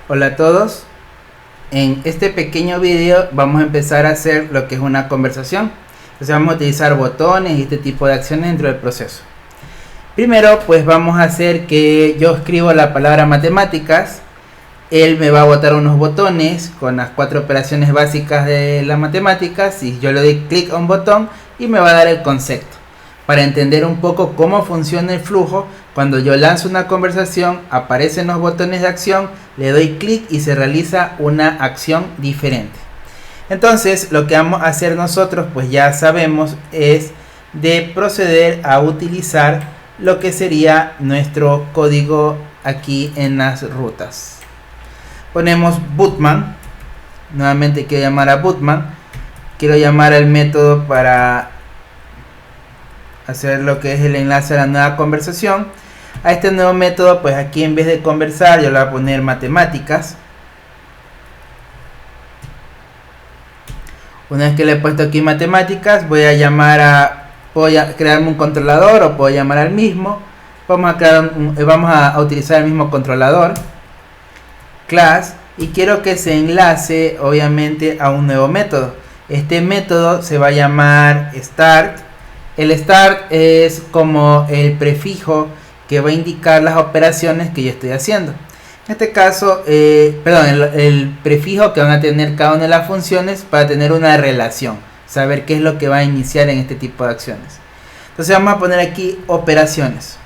Hola a todos, en este pequeño video vamos a empezar a hacer lo que es una conversación. Entonces vamos a utilizar botones y este tipo de acciones dentro del proceso. Primero pues vamos a hacer que yo escribo la palabra matemáticas, él me va a botar unos botones con las 4 operaciones básicas de las matemáticas y yo le doy clic a un botón y me va a dar el concepto. Para entender un poco cómo funciona el flujo, cuando yo lanzo una conversación, aparecen los botones de acción, le doy clic y se realiza una acción diferente. Entonces, lo que vamos a hacer nosotros, pues ya sabemos, es de proceder a utilizar lo que sería nuestro código aquí en las rutas. Ponemos bootman, nuevamente quiero llamar a bootman, quiero llamar al método para hacer lo que es el enlace a la nueva conversación. A este nuevo método, pues aquí en vez de conversar yo le voy a poner matemáticas. Una vez que le he puesto aquí matemáticas, voy a llamar a, crearme un controlador o puedo llamar al mismo. Vamos a utilizar el mismo controlador, class, y quiero que se enlace obviamente a un nuevo método. Este método se va a llamar start. El start es como el prefijo que va a indicar las operaciones que yo estoy haciendo. En este caso, el prefijo que van a tener cada una de las funciones para tener una relación, saber qué es lo que va a iniciar en este tipo de acciones. Entonces vamos a poner aquí operaciones.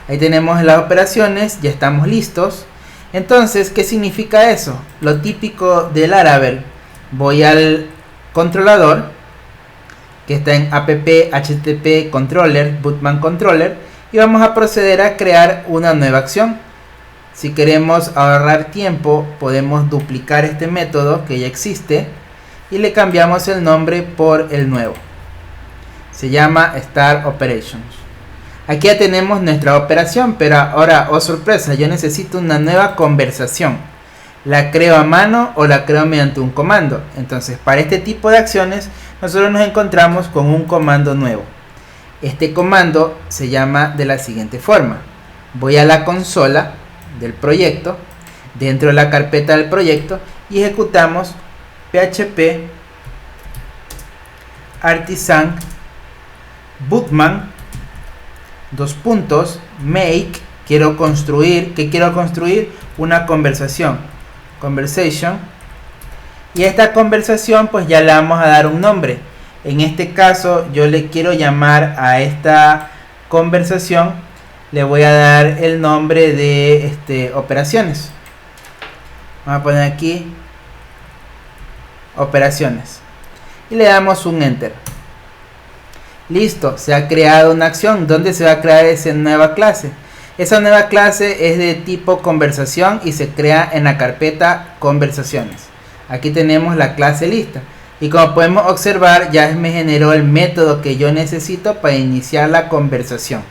Ahí tenemos las operaciones, ya estamos listos. Entonces, ¿qué significa eso? Lo típico del Laravel. Voy al controlador, que está en app http controller bootman controller, y vamos a proceder a crear una nueva acción. Si queremos ahorrar tiempo, podemos duplicar este método que ya existe y le cambiamos el nombre por el nuevo. Se llama start operations. Aquí ya tenemos nuestra operación, pero ahora, oh sorpresa, yo necesito una nueva conversación. ¿La creo a mano o la creo mediante un comando? Entonces, para este tipo de acciones nosotros nos encontramos con un comando nuevo. Este comando se llama de la siguiente forma. Voy a la consola del proyecto, dentro de la carpeta del proyecto, y ejecutamos php artisan bootman make. Quiero construir una conversation, y a esta conversación pues ya le vamos a dar un nombre. En este caso yo le quiero llamar a esta conversación, le voy a dar el nombre de operaciones. Vamos a poner aquí operaciones y le damos un enter. Listo, se ha creado una acción. ¿Dónde se va a crear esa nueva clase? Esa nueva clase es de tipo conversación y se crea en la carpeta conversaciones. Aquí tenemos la clase lista. Y como podemos observar, ya me generó el método que yo necesito para iniciar la conversación.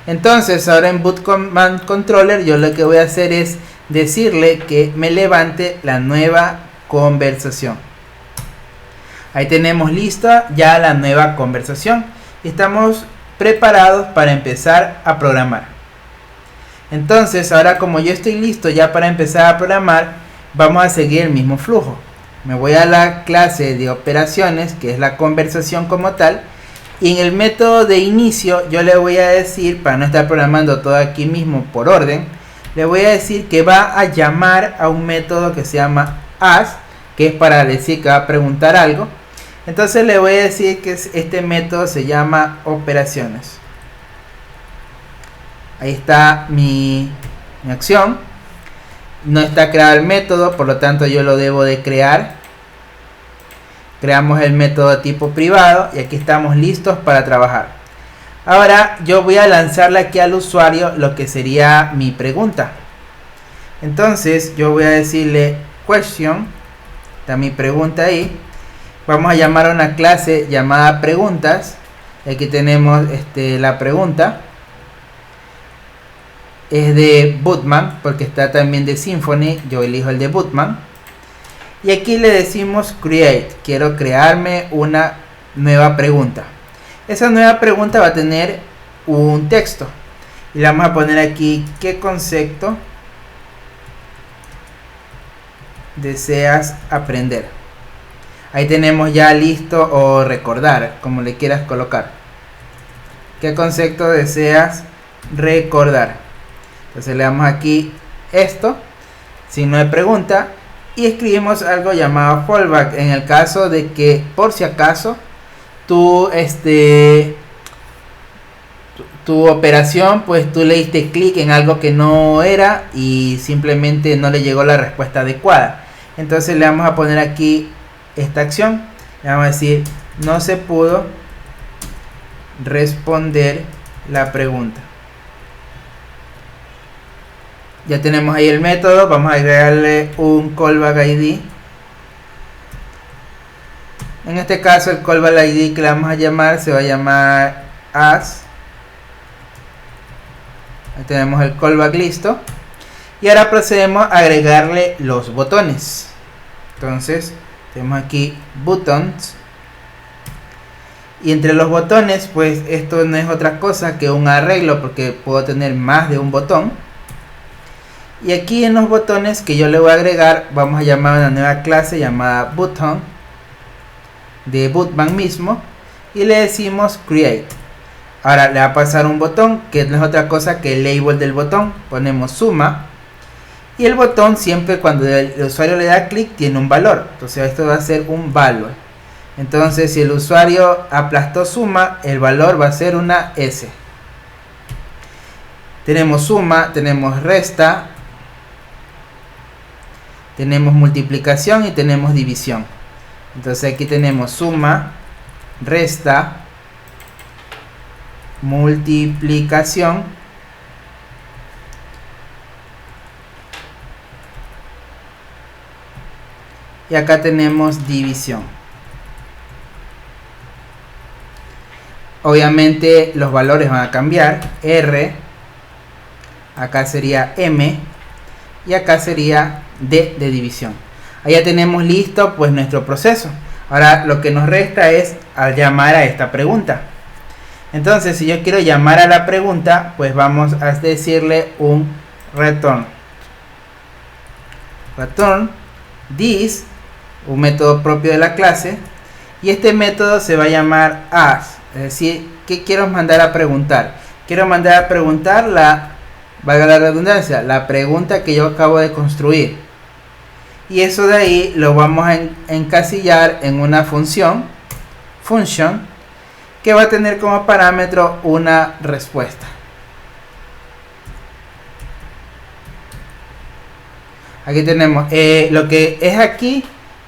Entonces, ahora en boot command controller, yo lo que voy a hacer es decirle que me levante la nueva conversación. Ahí tenemos lista ya la nueva conversación. Y estamos preparados para empezar a programar. Entonces, ahora como yo estoy listo ya para empezar a programar, vamos a seguir el mismo flujo. Me voy a la clase de operaciones, que es la conversación como tal, y en el método de inicio yo le voy a decir, para no estar programando todo aquí mismo por orden, le voy a decir que va a llamar a un método que se llama ask, que es para decir que va a preguntar algo. Entonces le voy a decir que este método se llama operaciones. Ahí está mi acción. No está creado el método, por lo tanto yo lo debo de crear. Creamos el método tipo privado y aquí estamos listos para trabajar. Ahora yo voy a lanzarle aquí al usuario lo que sería mi pregunta. Entonces yo voy a decirle question, está mi pregunta ahí. Vamos a llamar a una clase llamada preguntas. Aquí tenemos la pregunta. Es de bootman porque está también de Symfony. Yo elijo el de bootman. Y aquí le decimos create. Quiero crearme una nueva pregunta. Esa nueva pregunta va a tener un texto. Y le vamos a poner aquí qué concepto deseas aprender. Ahí tenemos ya listo, o recordar, como le quieras colocar. ¿Qué concepto deseas recordar? Entonces le damos aquí esto, signo de pregunta, y escribimos algo llamado fallback en el caso de que por si acaso tu operación, pues tú le diste clic en algo que no era y simplemente no le llegó la respuesta adecuada. Entonces le vamos a poner aquí esta acción, le vamos a decir no se pudo responder la pregunta. Ya tenemos ahí el método, vamos a agregarle un callback ID. En este caso el callback ID que le vamos a llamar se va a llamar as. Ahí tenemos el callback listo. Y ahora procedemos a agregarle los botones. Entonces tenemos aquí buttons. Y entre los botones, pues esto no es otra cosa que un arreglo, porque puedo tener más de un botón. Y aquí en los botones que yo le voy a agregar, vamos a llamar una nueva clase llamada button, de bootman mismo, y le decimos create. Ahora le va a pasar un botón que no es otra cosa que el label del botón. Ponemos suma, y el botón siempre cuando el usuario le da clic tiene un valor. Entonces esto va a ser un valor. Entonces si el usuario aplastó suma, el valor va a ser una S. Tenemos suma, tenemos resta, tenemos multiplicación y tenemos división. Entonces aquí tenemos suma, resta, multiplicación y acá tenemos división. Obviamente los valores van a cambiar. R, acá sería M y acá sería D de división. Ahí ya tenemos listo pues nuestro proceso. Ahora lo que nos resta es al llamar a esta pregunta. Entonces si yo quiero llamar a la pregunta, pues vamos a decirle un return this, un método propio de la clase, y este método se va a llamar as. Es decir, ¿qué quiero mandar a preguntar? Quiero mandar a preguntar valga la redundancia, la pregunta que yo acabo de construir. Y eso de ahí lo vamos a encasillar en una function, que va a tener como parámetro una respuesta. Aquí tenemos lo que es aquí,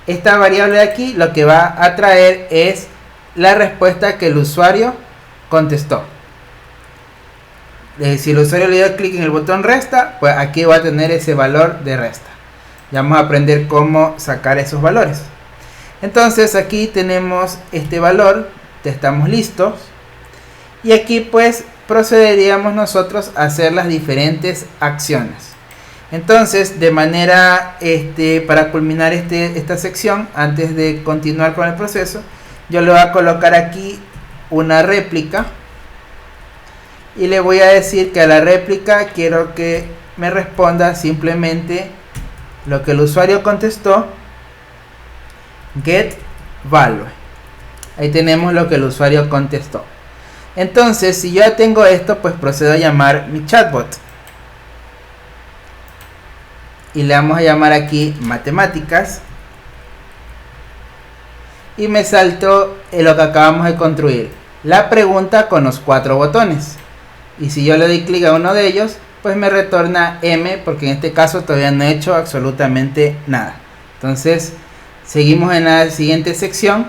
esta variable de aquí, lo que va a traer es la respuesta que el usuario contestó. Si el usuario le dio clic en el botón resta, pues aquí va a tener ese valor de resta. Ya vamos a aprender cómo sacar esos valores. Entonces aquí tenemos este valor, estamos listos. Y aquí pues procederíamos nosotros a hacer las diferentes acciones. Entonces de manera, para culminar esta sección, antes de continuar con el proceso, yo le voy a colocar aquí una réplica. Y le voy a decir que a la réplica quiero que me responda simplemente lo que el usuario contestó, get value. Ahí tenemos lo que el usuario contestó. Entonces si yo ya tengo esto, pues procedo a llamar mi chatbot. Y le vamos a llamar aquí matemáticas. Y me saltó lo que acabamos de construir, la pregunta con los 4 botones. Y si yo le doy clic a uno de ellos, pues me retorna M, porque en este caso todavía no he hecho absolutamente nada. Entonces seguimos en la siguiente sección,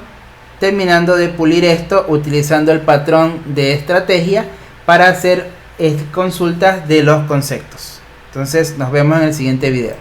terminando de pulir esto, utilizando el patrón de estrategia para hacer consultas de los conceptos. Entonces nos vemos en el siguiente video.